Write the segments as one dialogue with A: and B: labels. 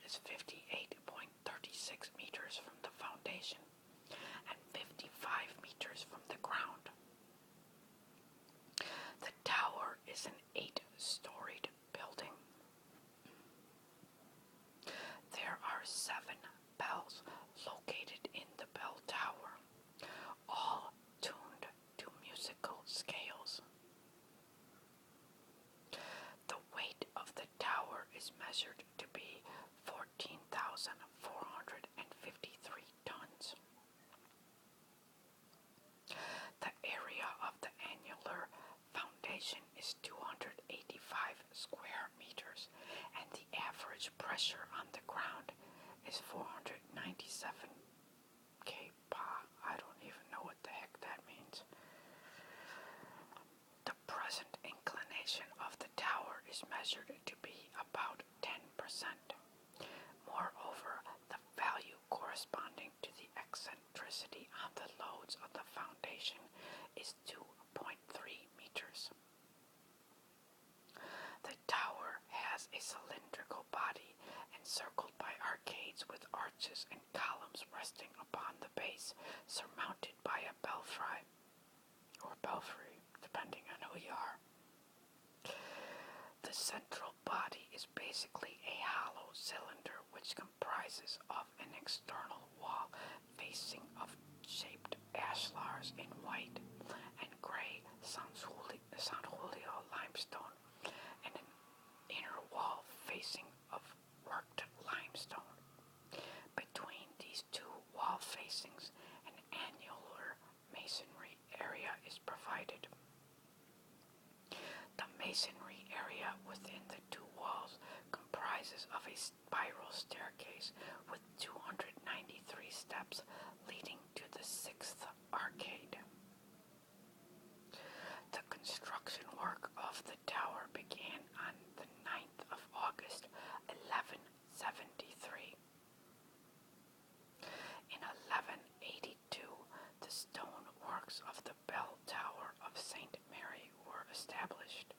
A: is 58.36 meters from the foundation and 55 meters from the ground. The tower is an 8-storied building. There are 7 bells located in the bell tower, all tuned to musical scales. The weight of the tower is measured to be 14,453 tons. The area of the annular foundation is 285 square meters, and the average pressure on the ground is 497 kPa. I don't even know what the heck that means. The present inclination of the tower is measured to be about 10%. Moreover, the value corresponding to the eccentricity on the loads of the foundation is 2.3 meters. The tower has a cylindrical body encircled by arcades with arches and columns resting upon the base, surmounted by a belfry, or belfry, depending on who you are. The central body is basically a hollow cylinder which comprises of an external wall facing of shaped ashlars in white and gray San Julio limestone, and an inner wall facing of worked limestone. Between these two wall facings, an annular masonry area is provided. The masonry area within the two walls comprises of a spiral staircase with 293 steps leading to the 6th arcade. The construction work of the tower began on the 9th of August, 1173. In 1182, the stone works of the bell tower of St. Mary were established.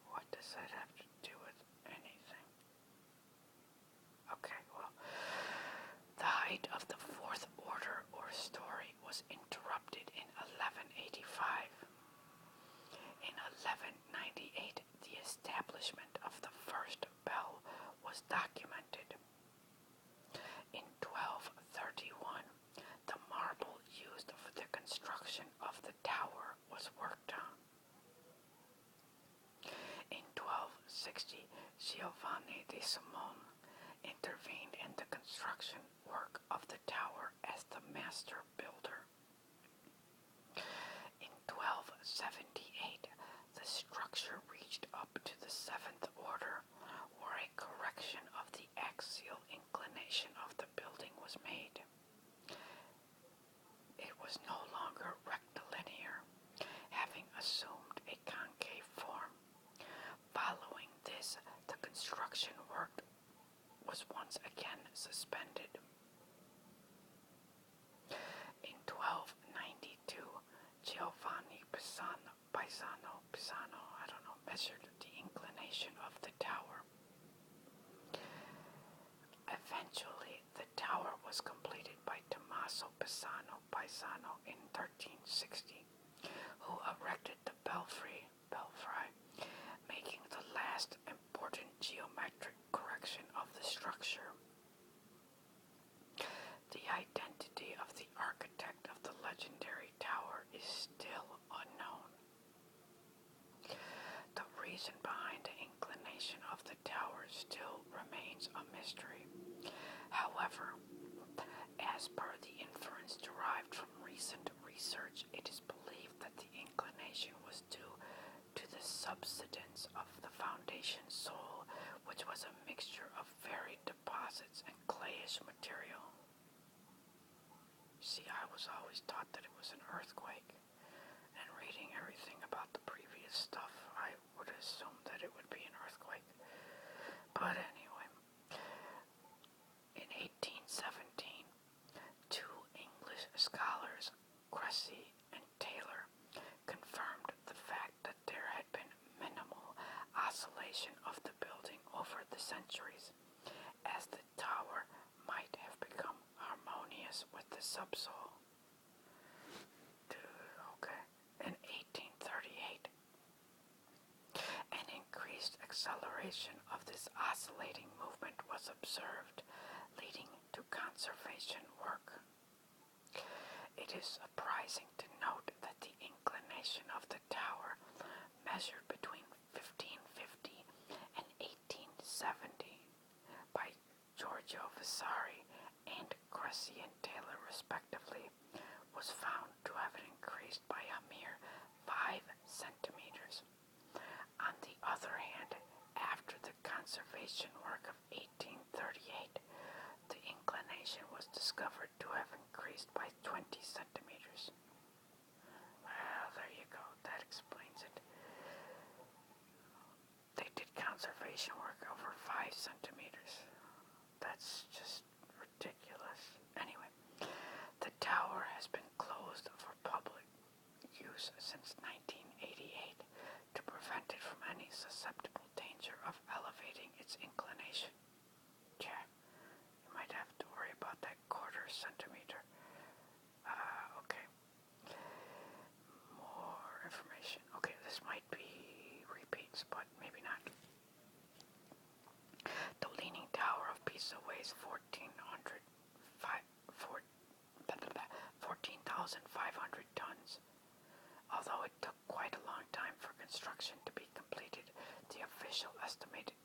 A: What does that have to do with anything? Okay, well, the height of the 4th order or story was interrupted in 1185. In 1198, the establishment of the first bell was documented. In 1231, the marble used for the construction of the tower was worked on. In 1260, Giovanni de Simone intervened in the construction work of the tower as the master builder. In 1278, the structure reached up to the 7th order, where a correction of the axial inclination of the building was made. It was no longer rectilinear, having assumed a concave form. Following this, the construction work was once again suspended. In 1292, Giovanni Pisano, measured the inclination of the tower. Eventually, the tower was completed by Tommaso Pisano in 1360, who erected the belfry, making the last important geometric correction of the structure. The identity of the architect of the legendary tower is still unknown. The reason behind the inclination of the tower still remains a mystery. However, as per the inference derived from recent research, it is believed that the inclination was due to the subsidence of the foundation soil, which was a mixture of varied deposits and clayish material. See, I was always taught that it was an earthquake, and reading everything about the previous stuff, I would assume that it would be an earthquake. But anyway, in 1817, 2 English scholars, Cressy and Taylor, confirmed the fact that there had been minimal oscillation of the building over the centuries, the subsoil. Okay. In 1838, an increased acceleration of this oscillating movement was observed, leading to conservation work. It is surprising to note that the inclination of the tower, measured between 1550 and 1870 by Giorgio Vasari and Cressy and Taylor respectively, was found to have increased by a mere 5 centimeters. On the other hand, after the conservation work of 1838, the inclination was discovered to have increased by 20 centimeters. Well, there you go. That explains it. They did conservation work over 5 centimeters. That's just ridiculous. Anyway, the tower has been closed for public use since 1988 to prevent it from any susceptible danger of elevating its inclination. Yeah, you might have to worry about that quarter centimeter. Okay. More information. Okay, this might be repeats, but maybe not. The Leaning Tower of Pisa weighs 14,500 tons. Although it took quite a long time for construction to be completed, the official estimated